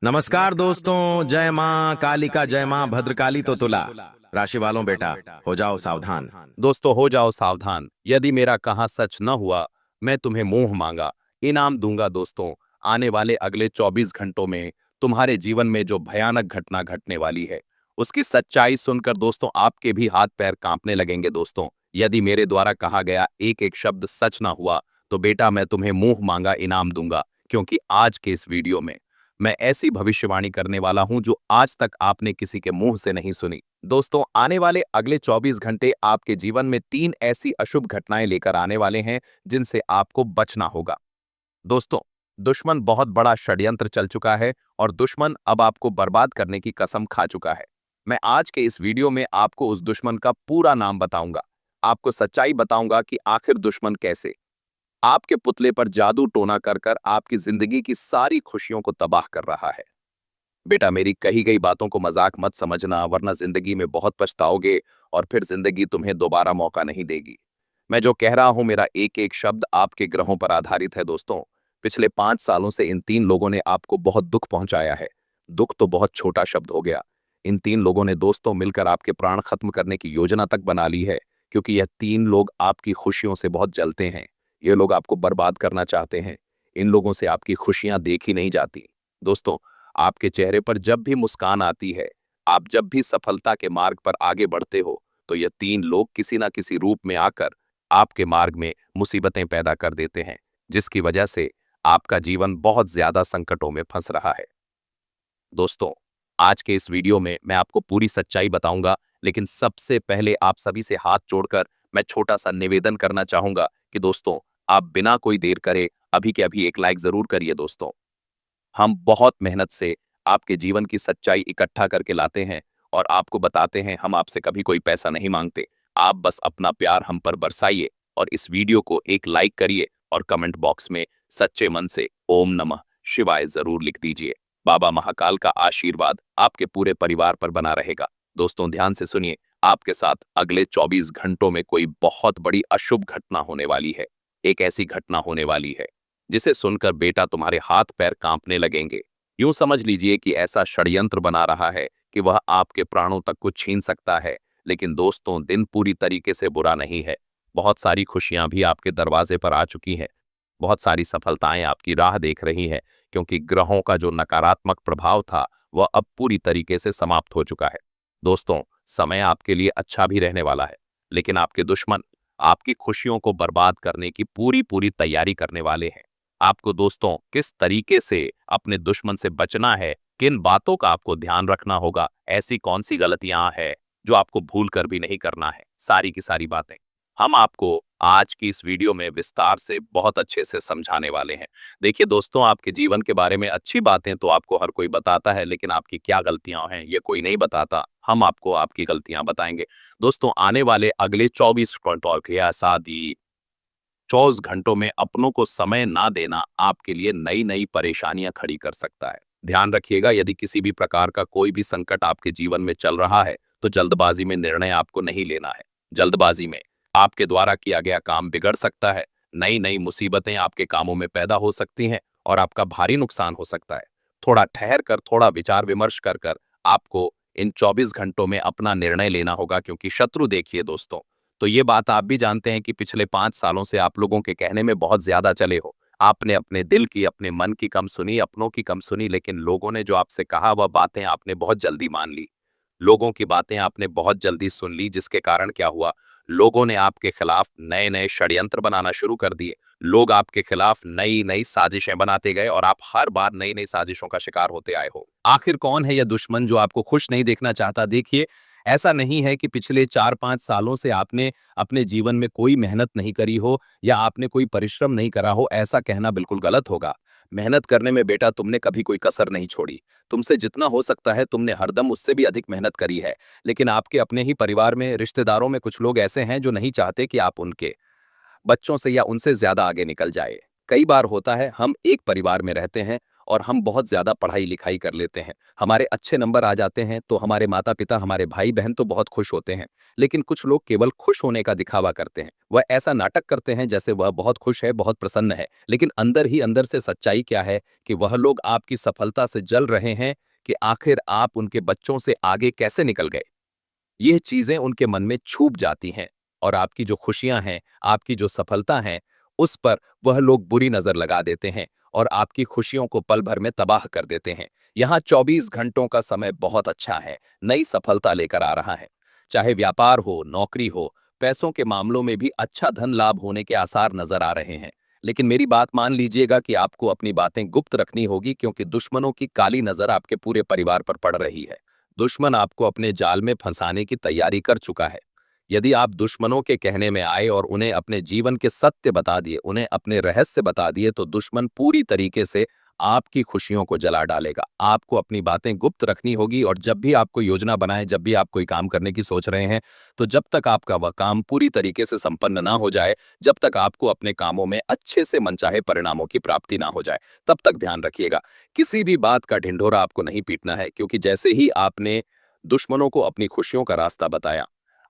नमस्कार दोस्तों। जय माँ काली का जय माँ भद्रकाली तो तुला। राशि वालों बेटा, हो जाओ सावधान। दोस्तों हो जाओ सावधान, यदि मेरा कहा सच न हुआ, मैं तुम्हें मुंह मांगा इनाम दूंगा। दोस्तों, आने वाले अगले 24 घंटों में तुम्हारे जीवन में जो भयानक घटना घटने वाली है, उसकी सच्चाई सुनकर दोस्तों आपके भी हाथ पैर कांपने लगेंगे। दोस्तों, यदि मेरे द्वारा कहा गया एक एक शब्द सच ना हुआ, तो बेटा मैं तुम्हें मुंह मांगा इनाम दूंगा। क्योंकि आज के इस वीडियो में मैं ऐसी भविष्यवाणी करने वाला हूं जो आज तक आपने किसी के मुंह से नहीं सुनी। दोस्तों, आने वाले अगले 24 घंटे आपके जीवन में 3 ऐसी अशुभ घटनाएं लेकर आने वाले हैं जिनसे आपको बचना होगा। दोस्तों, दुश्मन बहुत बड़ा षड्यंत्र चल चुका है और दुश्मन अब आपको बर्बाद करने की कसम खा चुका है। मैं आज के इस वीडियो में आपको उस दुश्मन का पूरा नाम बताऊंगा, आपको सच्चाई बताऊंगा कि आखिर दुश्मन कैसे आपके पुतले पर जादू टोना कर कर आपकी जिंदगी की सारी खुशियों को तबाह कर रहा है। बेटा, मेरी कही गई बातों को मजाक मत समझना, वरना जिंदगी में बहुत पछताओगे और फिर जिंदगी तुम्हें दोबारा मौका नहीं देगी। मैं जो कह रहा हूं, मेरा एक एक शब्द आपके ग्रहों पर आधारित है। दोस्तों, पिछले 5 सालों से इन 3 लोगों ने आपको बहुत दुख पहुंचाया है। दुख तो बहुत छोटा शब्द हो गया। इन 3 लोगों ने दोस्तों मिलकर आपके प्राण खत्म करने की योजना तक बना ली है, क्योंकि यह 3 लोग आपकी खुशियों से बहुत जलते हैं। ये लोग आपको बर्बाद करना चाहते हैं। इन लोगों से आपकी खुशियां देखी नहीं जाती। दोस्तों, आपके चेहरे पर जब भी मुस्कान आती है, आप जब भी सफलता के मार्ग पर आगे बढ़ते हो, तो ये 3 लोग किसी ना किसी रूप में आकर आपके मार्ग में मुसीबतें पैदा कर देते हैं, जिसकी वजह से आपका जीवन बहुत ज्यादा संकटों में फंस रहा है। दोस्तों, आज के इस वीडियो में मैं आपको पूरी सच्चाई बताऊंगा, लेकिन सबसे पहले आप सभी से हाथ जोड़कर मैं छोटा सा निवेदन करना चाहूंगा कि दोस्तों, आप बिना कोई देर करे अभी के अभी एक लाइक जरूर करिए। दोस्तों, हम बहुत मेहनत से आपके जीवन की सच्चाई इकट्ठा करके लाते हैं और आपको बताते हैं। हम आपसे कभी कोई पैसा नहीं मांगते। आप बस अपना प्यार हम पर बरसाइए और इस वीडियो को एक लाइक करिए और कमेंट बॉक्स में सच्चे मन से ओम नमः शिवाय जरूर लिख दीजिए। बाबा महाकाल का आशीर्वाद आपके पूरे परिवार पर बना रहेगा। दोस्तों, ध्यान से सुनिए, आपके साथ अगले 24 घंटों में कोई बहुत बड़ी अशुभ घटना होने वाली है। एक ऐसी घटना होने वाली है जिसे सुनकर बेटा तुम्हारे हाथ पैर कांपने लगेंगे। यूं समझ लीजिए कि ऐसा षड्यंत्र बना रहा है कि वह आपके प्राणों तक को छीन सकता है। लेकिन दोस्तों, दिन पूरी तरीके से बुरा नहीं है। बहुत सारी खुशियां भी आपके दरवाजे पर आ चुकी हैं। बहुत सारी सफलताएं आपकी राह देख रही हैं, क्योंकि ग्रहों का जो नकारात्मक प्रभाव था वह अब पूरी तरीके से समाप्त हो चुका है। दोस्तों, समय आपके लिए अच्छा भी रहने वाला है, लेकिन आपके दुश्मन आपकी खुशियों को बर्बाद करने की पूरी पूरी तैयारी करने वाले हैं। आपको दोस्तों किस तरीके से अपने दुश्मन से बचना है, किन बातों का आपको ध्यान रखना होगा, ऐसी कौन सी गलतियां हैं जो आपको भूल कर भी नहीं करना है, सारी की सारी बातें हम आपको आज की इस वीडियो में विस्तार से बहुत अच्छे से समझाने वाले हैं। देखिए दोस्तों, आपके जीवन के बारे में अच्छी बातें तो आपको हर कोई बताता है, लेकिन आपकी क्या गलतियां हैं ये कोई नहीं बताता। हम आपको आपकी गलतियां बताएंगे। दोस्तों, आने वाले अगले 24 घंटों के शादी 24 घंटों में अपनों को समय ना देना आपके लिए नई नई परेशानियां खड़ी कर सकता है। ध्यान रखिएगा, यदि किसी भी प्रकार का कोई भी संकट आपके जीवन में चल रहा है, तो जल्दबाजी में निर्णय आपको नहीं लेना है। जल्दबाजी में आपके द्वारा किया गया काम बिगड़ सकता है। नई नई मुसीबतें आपके कामों में पैदा हो सकती हैं और आपका भारी नुकसान हो सकता है। थोड़ा ठहर कर, थोड़ा विचार विमर्श कर कर आपको इन 24 घंटों में अपना निर्णय लेना होगा, क्योंकि शत्रु देखिए दोस्तों, तो ये बात आप भी जानते हैं कि पिछले 5 सालों से आप लोगों के कहने में बहुत ज्यादा चले हो। आपने अपने दिल की, अपने मन की कम सुनी, अपनों की कम सुनी, लेकिन लोगों ने जो आपसे कहा वह बातें आपने बहुत जल्दी मान ली। लोगों की बातें आपने बहुत जल्दी सुन ली, जिसके कारण क्या हुआ, लोगों ने आपके खिलाफ नए नए षड्यंत्र बनाना शुरू कर दिए। लोग आपके खिलाफ नई नई साजिशें बनाते गए और आप हर बार नई नई साजिशों का शिकार होते आए हो। आखिर कौन है यह दुश्मन जो आपको खुश नहीं देखना चाहता? देखिए, ऐसा नहीं है कि पिछले 4-5 सालों से आपने अपने जीवन में कोई मेहनत नहीं करी हो या आपने कोई परिश्रम नहीं करा हो। ऐसा कहना बिल्कुल गलत होगा। मेहनत करने में बेटा तुमने कभी कोई कसर नहीं छोड़ी। तुमसे जितना हो सकता है तुमने हरदम उससे भी अधिक मेहनत करी है। लेकिन आपके अपने ही परिवार में, रिश्तेदारों में कुछ लोग ऐसे हैं जो नहीं चाहते कि आप उनके बच्चों से या उनसे ज्यादा आगे निकल जाए। कई बार होता है, हम एक परिवार में रहते हैं और हम बहुत ज्यादा पढ़ाई लिखाई कर लेते हैं, हमारे अच्छे नंबर आ जाते हैं तो हमारे माता पिता, हमारे भाई बहन तो बहुत खुश होते हैं। लेकिन कुछ लोग केवल खुश होने का दिखावा करते हैं, वह ऐसा नाटक करते हैं जैसे वह बहुत खुश है, बहुत प्रसन्न है, लेकिन अंदर ही अंदर से सच्चाई क्या है कि वह लोग आपकी सफलता से जल रहे हैं कि आखिर आप उनके बच्चों से आगे कैसे निकल गए। यह चीजें उनके मन में छूप जाती हैं और आपकी जो खुशियां हैं, आपकी जो सफलता है, उस पर वह लोग बुरी नजर लगा देते हैं और आपकी खुशियों को पल भर में तबाह कर देते हैं। यहाँ 24 घंटों का समय बहुत अच्छा है, नई सफलता लेकर आ रहा है। चाहे व्यापार हो, नौकरी हो, पैसों के मामलों में भी अच्छा धन लाभ होने के आसार नजर आ रहे हैं। लेकिन मेरी बात मान लीजिएगा कि आपको अपनी बातें गुप्त रखनी होगी, क्योंकि दुश्मनों की काली नजर आपके पूरे परिवार पर पड़ रही है। दुश्मन आपको अपने जाल में फंसाने की तैयारी कर चुका है। यदि आप दुश्मनों के कहने में आए और उन्हें अपने जीवन के सत्य बता दिए, उन्हें अपने रहस्य बता दिए, तो दुश्मन पूरी तरीके से आपकी खुशियों को जला डालेगा। आपको अपनी बातें गुप्त रखनी होगी और जब भी आप कोई योजना बनाएं, जब भी आप कोई काम करने की सोच रहे हैं, तो जब तक आपका वह काम पूरी तरीके से संपन्न ना हो जाए, जब तक आपको अपने कामों में अच्छे से मनचाहे परिणामों की प्राप्ति ना हो जाए, तब तक ध्यान रखिएगा। किसी भी बात का ढिंढोरा आपको नहीं पीटना है, क्योंकि जैसे ही आपने दुश्मनों को अपनी खुशियों का रास्ता बताया,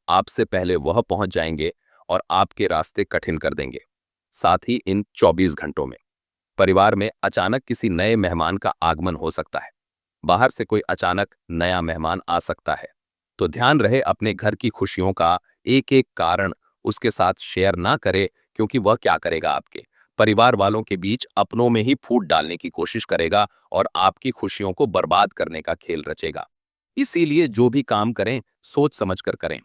आपसे पहले वह पहुंच जाएंगे और आपके रास्ते कठिन कर देंगे। साथ ही इन 24 घंटों में परिवार में अचानक किसी नए मेहमान का आगमन हो सकता है। बाहर से कोई अचानक नया मेहमान आ सकता है। तो ध्यान रहे, अपने घर की खुशियों का एक एक कारण उसके साथ शेयर ना करे, क्योंकि वह क्या करेगा, आपके परिवार वालों के बीच अपनों में ही फूट डालने की कोशिश करेगा और आपकी खुशियों को बर्बाद करने का खेल रचेगा। इसीलिए जो भी काम करें, सोच समझ कर करें।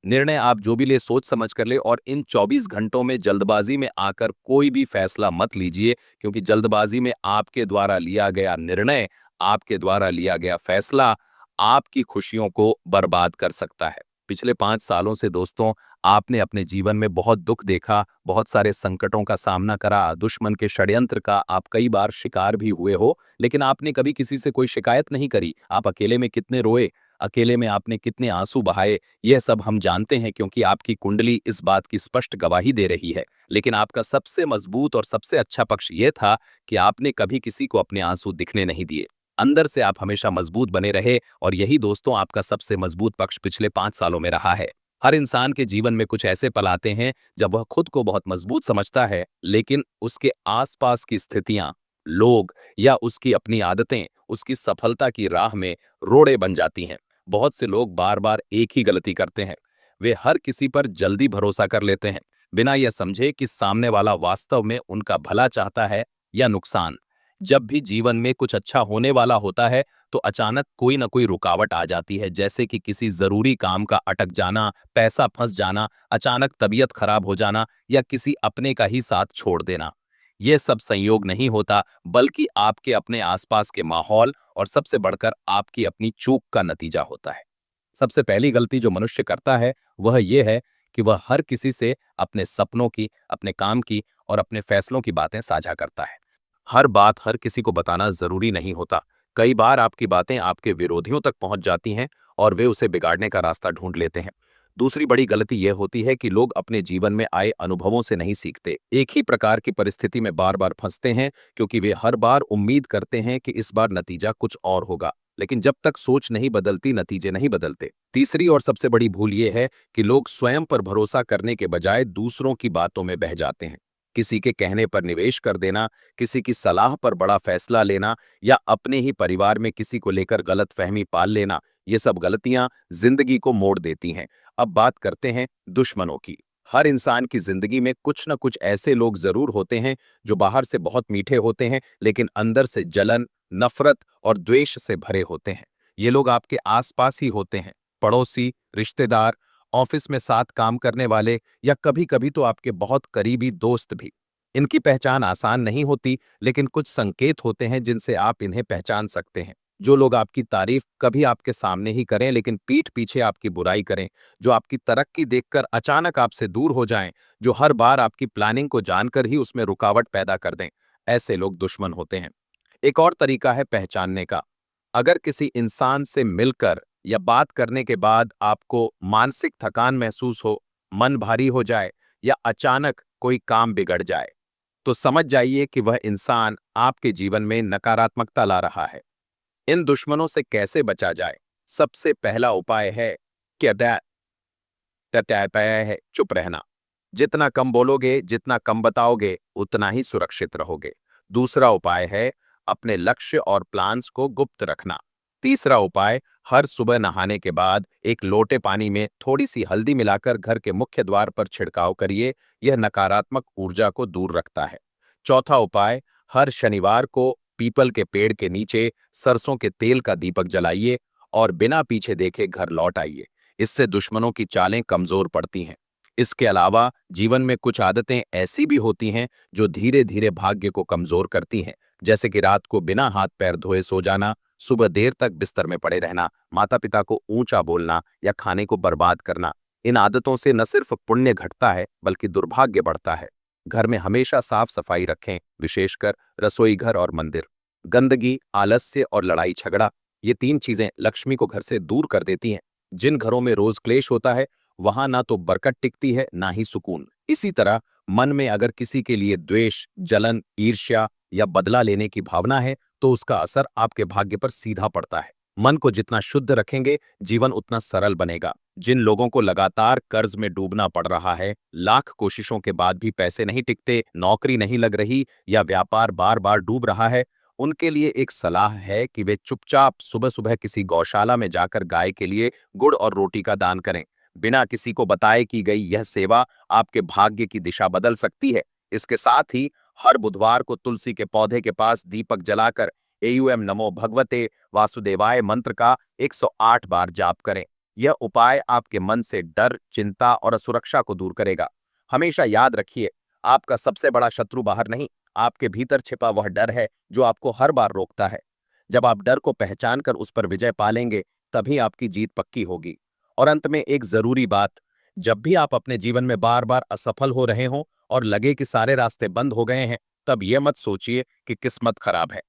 निर्णय आप जो भी ले, सोच समझ कर ले, और इन 24 घंटों में जल्दबाजी में आकर कोई भी फैसला मत लीजिए, क्योंकि जल्दबाजी में आपके द्वारा लिया गया निर्णय, आपके द्वारा लिया गया फैसला आपकी खुशियों को बर्बाद कर सकता है। पिछले 5 सालों से दोस्तों, आपने अपने जीवन में बहुत दुख देखा, बहुत सारे संकटों का सामना करा, दुश्मन के षड्यंत्र का आप कई बार शिकार भी हुए हो, लेकिन आपने कभी किसी से कोई शिकायत नहीं करी। आप अकेले में कितने रोए, अकेले में आपने कितने आंसू बहाए, यह सब हम जानते हैं, क्योंकि आपकी कुंडली इस बात की स्पष्ट गवाही दे रही है। लेकिन आपका सबसे मजबूत और सबसे अच्छा पक्ष यह था कि आपने कभी किसी को अपने आंसू दिखने नहीं दिए। अंदर से आप हमेशा मजबूत बने रहे, और यही दोस्तों आपका सबसे मजबूत पक्ष पिछले 5 सालों में रहा है। हर इंसान के जीवन में कुछ ऐसे पल आते हैं जब वह खुद को बहुत मजबूत समझता है, लेकिन उसके आसपास की स्थितियां, लोग या उसकी अपनी आदतें उसकी सफलता की राह में रोड़े बन जाती हैं। बहुत से लोग बार बार एक ही गलती करते हैं, वे हर किसी पर जल्दी भरोसा कर लेते हैं, बिना यह समझे कि सामने वाला वास्तव में उनका भला चाहता है या नुकसान। जब भी जीवन में कुछ अच्छा होने वाला होता है, तो अचानक कोई ना कोई रुकावट आ जाती है, जैसे कि किसी जरूरी काम का अटक जाना, पैसा फंस जाना, अचानक तबीयत खराब हो जाना, या किसी अपने का ही साथ छोड़ देना। यह सब संयोग नहीं होता, बल्कि आपके अपने आसपास के माहौल और सबसे बढ़कर आपकी अपनी चूक का नतीजा होता है। सबसे पहली गलती जो मनुष्य करता है, वह यह है कि वह हर किसी से अपने सपनों की, अपने काम की और अपने फैसलों की बातें साझा करता है। हर बात हर किसी को बताना जरूरी नहीं होता। कई बार आपकी बातें आपके विरोधियों तक पहुंच जाती हैं और वे उसे बिगाड़ने का रास्ता ढूंढ लेते हैं। दूसरी बड़ी गलती यह होती है कि लोग अपने जीवन में आए अनुभवों से नहीं सीखते, एक ही प्रकार की परिस्थिति में बार बार फंसते हैं, क्योंकि वे हर बार उम्मीद करते हैं कि इस बार नतीजा कुछ और होगा। लेकिन जब तक सोच नहीं बदलती, नतीजे नहीं बदलते। तीसरी और सबसे बड़ी भूल यह है कि लोग स्वयं पर भरोसा करने के बजाय दूसरों की बातों में बह जाते हैं। किसी के कहने पर निवेश कर देना, किसी की सलाह पर बड़ा फैसला लेना, या अपने ही परिवार में किसी को लेकर गलतफहमी पाल लेना, ये सब गलतियां जिंदगी को मोड़ देती हैं। अब बात करते हैं दुश्मनों की। हर इंसान की जिंदगी में कुछ न कुछ ऐसे लोग जरूर होते हैं जो बाहर से बहुत मीठे होते हैं, लेकिन अंदर से जलन, नफरत और द्वेष से भरे होते हैं। ये लोग आपके आसपास ही होते हैं, पड़ोसी, रिश्तेदार, ऑफिस में साथ काम करने वाले, या कभी कभी तो आपके बहुत करीबी दोस्त भी। इनकी पहचान आसान नहीं होती, लेकिन कुछ संकेत होते हैं जिनसे आप इन्हें पहचान सकते हैं। जो लोग आपकी तारीफ कभी आपके सामने ही करें, लेकिन पीठ पीछे आपकी बुराई करें, जो आपकी तरक्की देखकर अचानक आपसे दूर हो जाएं, जो हर बार आपकी प्लानिंग को जानकर ही उसमें रुकावट पैदा कर दें, ऐसे लोग दुश्मन होते हैं। एक और तरीका है पहचानने का। अगर किसी इंसान से मिलकर या बात करने के बाद आपको मानसिक थकान महसूस हो, मन भारी हो जाए, या अचानक कोई काम बिगड़ जाए, तो समझ जाइए कि वह इंसान आपके जीवन में नकारात्मकता ला रहा है। इन दुश्मनों से कैसे बचा जाए? सबसे पहला उपाय है कि तय है चुप रहना। जितना कम बोलोगे, जितना कम बताओगे, उतना ही सुरक्षित रहोगे। दूसरा उपाय है अपने लक्ष्य और प्लान्स को गुप्त रखना। तीसरा उपाय, हर सुबह नहाने के बाद एक लोटे पानी में थोड़ी सी हल्दी मिलाकर घर के मुख्य द्वार पर छिड़काव करिए। यह नकारात्मक ऊर्जा को दूर रखता है। चौथा उपाय, हर शनिवार को पीपल के पेड़ के नीचे सरसों के तेल का दीपक जलाइए और बिना पीछे देखे घर लौट आइए। इससे दुश्मनों की चालें कमजोर पड़ती हैं। इसके अलावा जीवन में कुछ आदतें ऐसी भी होती हैं जो धीरे धीरे भाग्य को कमजोर करती हैं, जैसे कि रात को बिना हाथ पैर धोए सो जाना, सुबह देर तक बिस्तर में पड़े रहना, माता पिता को ऊंचा बोलना या खाने को बर्बाद करना। इन आदतों से न सिर्फ पुण्य घटता है बल्कि दुर्भाग्य बढ़ता है। घर में हमेशा साफ सफाई रखें, विशेषकर रसोई घर और मंदिर। गंदगी, आलस्य और लड़ाई झगड़ा, ये तीन चीजें लक्ष्मी को घर से दूर कर देती हैं। जिन घरों में रोज क्लेश होता है वहां ना तो बरकत टिकती है ना ही सुकून। इसी तरह मन में अगर किसी के लिए द्वेष, जलन, ईर्ष्या या बदला लेने की भावना है तो उसका असर आपके भाग्य पर सीधा पड़ता है। मन को जितना शुद्ध रखेंगे, जीवन उतना सरल बनेगा। जिन लोगों को लगातार कर्ज में डूबना पड़ रहा है, लाख कोशिशों के बाद भी पैसे नहीं टिकते, नौकरी नहीं लग रही या व्यापार बार बार डूब रहा है, उनके लिए एक सलाह है कि वे चुपचाप सुबह सुबह किसी गौशाला में जाकर गाय के लिए गुड़ और रोटी का दान करें। बिना किसी को बताए की गई यह सेवा आपके भाग्य की दिशा बदल सकती है। इसके साथ ही हर बुधवार को तुलसी के पौधे के पास दीपक जलाकर एयूएम नमो भगवते वासुदेवाय मंत्र का 108 बार जाप करें। यह उपाय आपके मन से डर, चिंता और असुरक्षा को दूर करेगा। हमेशा याद रखिए, आपका सबसे बड़ा शत्रु बाहर नहीं, आपके भीतर छिपा वह डर है जो आपको हर बार रोकता है। जब आप डर को पहचान कर उस पर विजय पालेंगे, तभी आपकी जीत पक्की होगी। और अंत में एक जरूरी बात, जब भी आप अपने जीवन में बार बार असफल हो रहे हों और लगे कि सारे रास्ते बंद हो गए हैं, तब यह मत सोचिए कि किस्मत खराब है,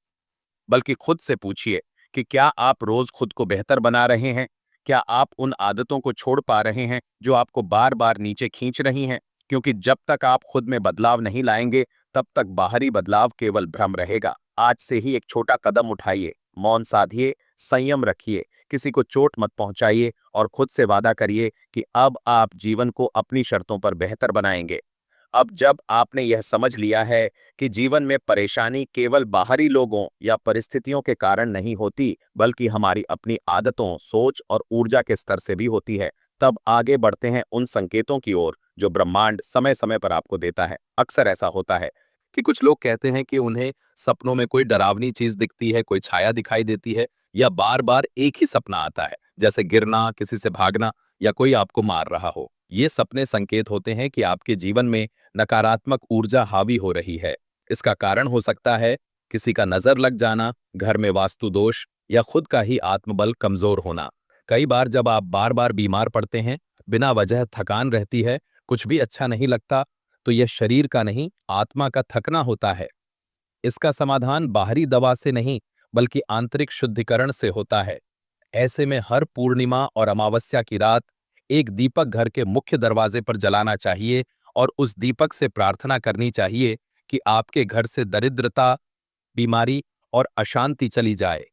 बल्कि खुद से पूछिए कि क्या आप रोज खुद को बेहतर बना रहे हैं? क्या आप उन आदतों को छोड़ पा रहे हैं जो आपको बार बार नीचे खींच रही हैं? क्योंकि जब तक आप खुद में बदलाव नहीं लाएंगे, तब तक बाहरी बदलाव केवल भ्रम रहेगा। आज से ही एक छोटा कदम उठाइए, मौन साधिए, संयम रखिए, किसी को चोट मत पहुंचाइए और खुद से वादा करिए कि अब आप जीवन को अपनी शर्तों पर बेहतर बनाएंगे। अब जब आपने यह समझ लिया है कि जीवन में परेशानी केवल बाहरी लोगों या परिस्थितियों के कारण नहीं होती, बल्कि हमारी अपनी आदतों, सोच और ऊर्जा के स्तर से भी होती है, तब आगे बढ़ते हैं उन संकेतों की ओर जो ब्रह्मांड समय समय पर आपको देता है। अक्सर ऐसा होता है कि कुछ लोग कहते हैं कि उन्हें सपनों में कोई डरावनी चीज दिखती है, कोई छाया दिखाई देती है, या बार बार एक ही सपना आता है, जैसे गिरना, किसी से भागना या कोई आपको मार रहा हो। ये सपने संकेत होते हैं कि आपके जीवन में नकारात्मक ऊर्जा हावी हो रही है। इसका कारण हो सकता है किसी का नजर लग जाना, घर में वास्तु दोष या खुद का ही आत्मबल कमजोर होना। कई बार जब आप बार बार बीमार पड़ते हैं, बिना वजह थकान रहती है, कुछ भी अच्छा नहीं लगता, तो यह शरीर का नहीं, आत्मा का थकना होता है। इसका समाधान बाहरी दवा से नहीं, बल्कि आंतरिक शुद्धिकरण से होता है। ऐसे में हर पूर्णिमा और अमावस्या की रात एक दीपक घर के मुख्य दरवाजे पर जलाना चाहिए और उस दीपक से प्रार्थना करनी चाहिए कि आपके घर से दरिद्रता, बीमारी और अशांति चली जाए।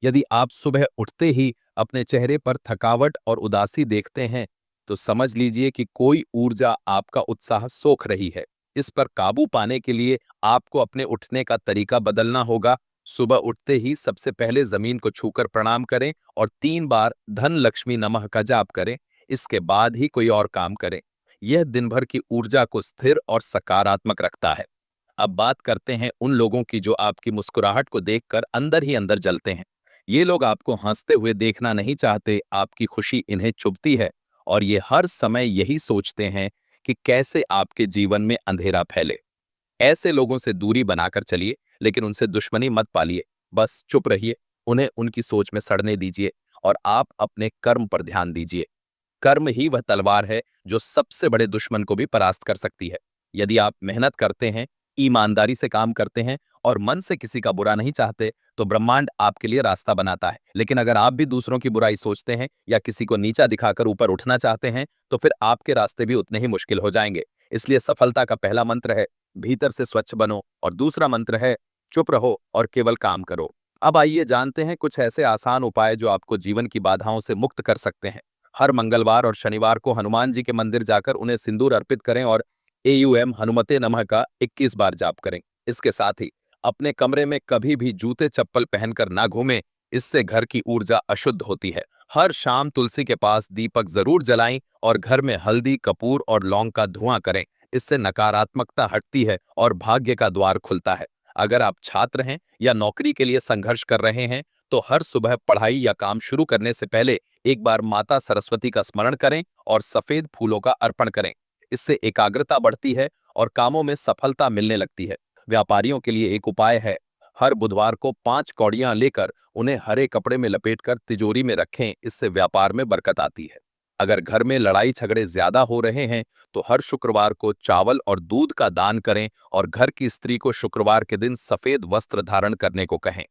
यदि आप सुबह उठते ही अपने चेहरे पर थकावट और उदासी देखते हैं, तो समझ लीजिए कि कोई ऊर्जा आपका उत्साह सोख रही है। इस पर काबू पाने के लिए आपको अपने उठने का तरीका बदलना होगा। सुबह उठते ही सबसे पहले जमीन को छूकर प्रणाम करें और 3 बार धन लक्ष्मी नमः का जाप करें। इसके बाद ही कोई और काम करें। यह दिन भर की ऊर्जा को स्थिर और सकारात्मक रखता है। अब बात करते हैं उन लोगों की जो आपकी मुस्कुराहट को देखकर अंदर ही अंदर जलते हैं। ये लोग आपको हंसते हुए देखना नहीं चाहते, आपकी खुशी इन्हें चुभती है और ये हर समय यही सोचते हैं कि कैसे आपके जीवन में अंधेरा फैले। ऐसे लोगों से दूरी बनाकर चलिए, लेकिन उनसे दुश्मनी मत पालिए। बस चुप रहिए, उन्हें उनकी सोच में सड़ने दीजिए और आप अपने कर्म पर ध्यान दीजिए। कर्म ही वह तलवार है जो सबसे बड़े दुश्मन को भी परास्त कर सकती है। यदि आप मेहनत करते हैं, ईमानदारी से काम करते हैं और मन से किसी का बुरा नहीं चाहते, तो ब्रह्मांड आपके लिए रास्ता बनाता है। लेकिन अगर आप भी दूसरों की बुराई सोचते हैं या किसी को नीचा दिखाकर ऊपर उठना चाहते हैं, तो फिर आपके रास्ते भी उतने ही मुश्किल हो जाएंगे। इसलिए सफलता का पहला मंत्र है भीतर से स्वच्छ बनो और दूसरा मंत्र है चुप रहो और केवल काम करो। अब आइए जानते हैं कुछ ऐसे आसान उपाय जो आपको जीवन की बाधाओं से मुक्त कर सकते हैं। हर मंगलवार और शनिवार को हनुमान जी के मंदिर जाकर उन्हें सिंदूर अर्पित करें और एयूएम हनुमते नमः का 21 बार जाप करें। इसके साथ ही अपने कमरे में कभी भी जूते चप्पल पहनकर ना घूमें, इससे घर की ऊर्जा अशुद्ध होती है। हर शाम तुलसी के पास दीपक जरूर जलाएं और घर में हल्दी, कपूर और लौंग का धुआं करें। इससे नकारात्मकता हटती है और भाग्य का द्वार खुलता है। अगर आप छात्र हैं या नौकरी के लिए संघर्ष कर रहे हैं तो हर सुबह पढ़ाई या काम शुरू करने से पहले एक बार माता सरस्वती का स्मरण करें और सफेद फूलों का अर्पण करें। इससे एकाग्रता बढ़ती है और कामों में सफलता मिलने लगती है। व्यापारियों के लिए एक उपाय है, हर बुधवार को 5 कौड़ियां लेकर उन्हें हरे कपड़े में लपेटकर तिजोरी में रखें। इससे व्यापार में बरकत आती है। अगर घर में लड़ाई झगड़े ज्यादा हो रहे हैं तो हर शुक्रवार को चावल और दूध का दान करें और घर की स्त्री को शुक्रवार के दिन सफेद वस्त्र धारण करने को कहें।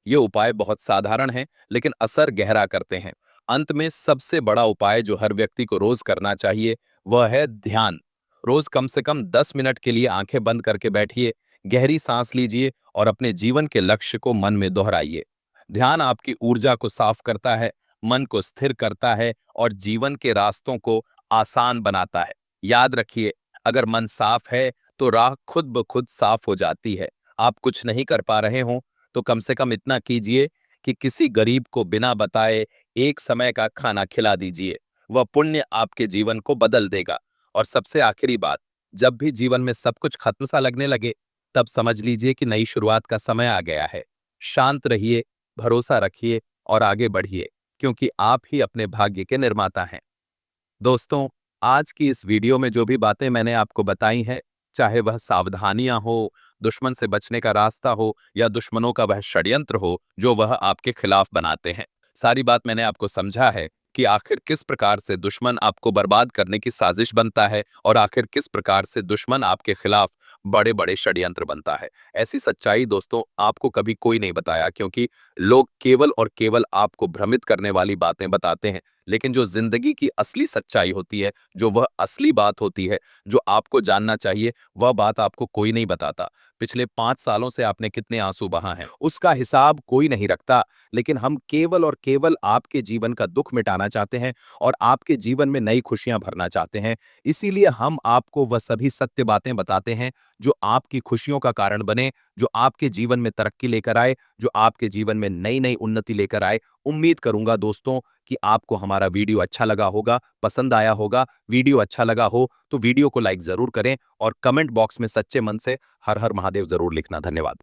ये उपाय बहुत साधारण हैं लेकिन असर गहरा करते हैं। अंत में सबसे बड़ा उपाय जो हर व्यक्ति को रोज करना चाहिए वह है ध्यान। रोज कम से कम 10 मिनट के लिए आंखें बंद करके बैठिए, गहरी सांस लीजिए और अपने जीवन के लक्ष्य को मन में दोहराइए। ध्यान आपकी ऊर्जा को साफ करता है, मन को स्थिर करता है और जीवन के रास्तों को आसान बनाता है। याद रखिए, अगर मन साफ है तो राह खुद ब खुद साफ हो जाती है। आप कुछ नहीं कर पा रहे हो तो कम से कम इतना कीजिए कि किसी गरीब को बिना बताए एक समय का खाना खिला दीजिए। वह पुण्य आपके जीवन को बदल देगा। और सबसे आखिरी बात, जब भी जीवन में सब कुछ खत्म सा लगने लगे तब समझ लीजिए कि नई शुरुआत का समय आ गया है। शांत रहिए, भरोसा रखिए और आगे बढ़िए, क्योंकि आप ही अपने भाग्य के निर्माता हैं। दोस्तों, आज की इस वीडियो में जो भी बातें मैंने आपको बताई हैं, चाहे वह सावधानियां हो, दुश्मन से बचने का रास्ता हो या दुश्मनों का वह षड्यंत्र हो जो वह आपके खिलाफ बनाते हैं, सारी बात मैंने आपको समझा है कि आखिर किस प्रकार से दुश्मन आपको बर्बाद करने की साजिश बनता है और आखिर किस प्रकार से दुश्मन आपके खिलाफ बड़े बड़े षड्यंत्र बनता है। ऐसी सच्चाई दोस्तों आपको कभी कोई नहीं बताया, क्योंकि लोग केवल और केवल आपको भ्रमित करने वाली बातें बताते हैं। लेकिन जो जिंदगी की असली सच्चाई होती है, जो वह असली बात होती है जो आपको जानना चाहिए, वह बात आपको कोई नहीं बताता। पिछले 5 सालों से आपने कितने आंसू बहा हैं उसका हिसाब कोई नहीं रखता, लेकिन हम केवल और केवल आपके जीवन का दुख मिटाना चाहते हैं और आपके जीवन में नई खुशियां भरना चाहते हैं। इसीलिए हम आपको वह सभी सत्य बातें बताते हैं जो आपकी खुशियों का कारण बने, जो आपके जीवन में तरक्की लेकर आए, जो आपके जीवन में नई नई उन्नति लेकर आए। उम्मीद करूंगा दोस्तों कि आपको हमारा वीडियो अच्छा लगा होगा, पसंद आया होगा। वीडियो अच्छा लगा हो तो वीडियो को लाइक जरूर करें और कमेंट बॉक्स में सच्चे मन से हर हर महादेव जरूर लिखना। धन्यवाद।